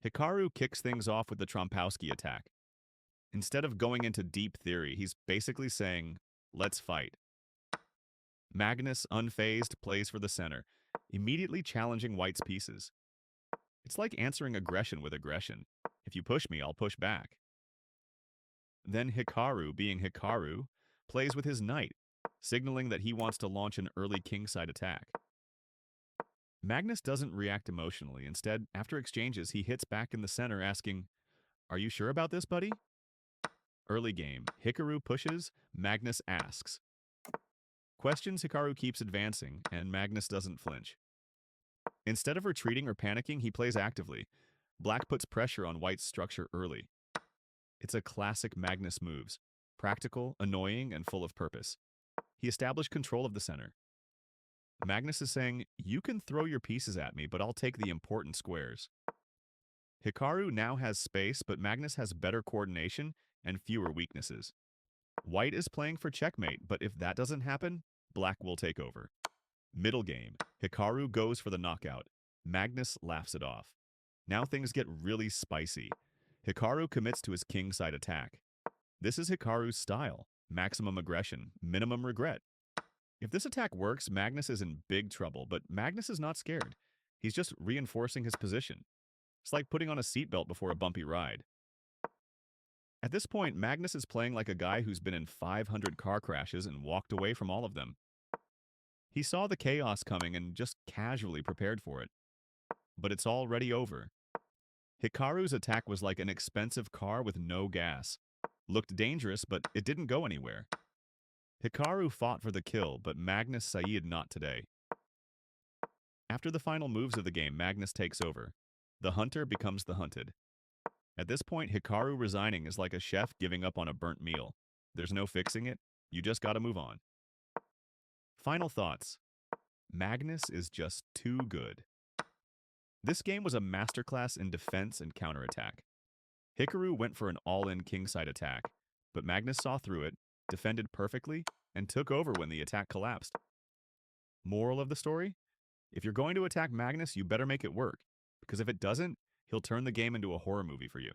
Hikaru kicks things off with the Trompowsky attack. Instead of going into deep theory, he's basically saying, let's fight. Magnus, unfazed, plays for the center, immediately challenging White's pieces. It's like answering aggression with aggression. If you push me, I'll push back. Then Hikaru, being Hikaru, plays with his knight, signaling that he wants to launch an early kingside attack. Magnus doesn't react emotionally. Instead, after exchanges, he hits back in the center asking, "Are you sure about this, buddy?" Early game, Hikaru pushes, Magnus asks. Questions, Hikaru keeps advancing, and Magnus doesn't flinch. Instead of retreating or panicking, he plays actively. Black puts pressure on White's structure early. It's a classic Magnus moves, practical, annoying, and full of purpose. He established control of the center. Magnus is saying, you can throw your pieces at me, but I'll take the important squares. Hikaru now has space, but Magnus has better coordination and fewer weaknesses. White is playing for checkmate, but if that doesn't happen, Black will take over. Middle game, Hikaru goes for the knockout. Magnus laughs it off. Now things get really spicy. Hikaru commits to his kingside attack. This is Hikaru's style. Maximum aggression, minimum regret. If this attack works, Magnus is in big trouble, but Magnus is not scared. He's just reinforcing his position. It's like putting on a seatbelt before a bumpy ride. At this point, Magnus is playing like a guy who's been in 500 car crashes and walked away from all of them. He saw the chaos coming and just casually prepared for it. But it's already over. Hikaru's attack was like an expensive car with no gas. Looked dangerous, but it didn't go anywhere. Hikaru fought for the kill, but Magnus Said not today. After the final moves of the game, Magnus takes over. The hunter becomes the hunted. At this point, Hikaru resigning is like a chef giving up on a burnt meal. There's no fixing it. You just gotta move on. Final thoughts. Magnus is just too good. This game was a masterclass in defense and counterattack. Hikaru went for an all-in kingside attack, but Magnus saw through it, defended perfectly, and took over when the attack collapsed. Moral of the story? If you're going to attack Magnus, you better make it work, because if it doesn't, he'll turn the game into a horror movie for you.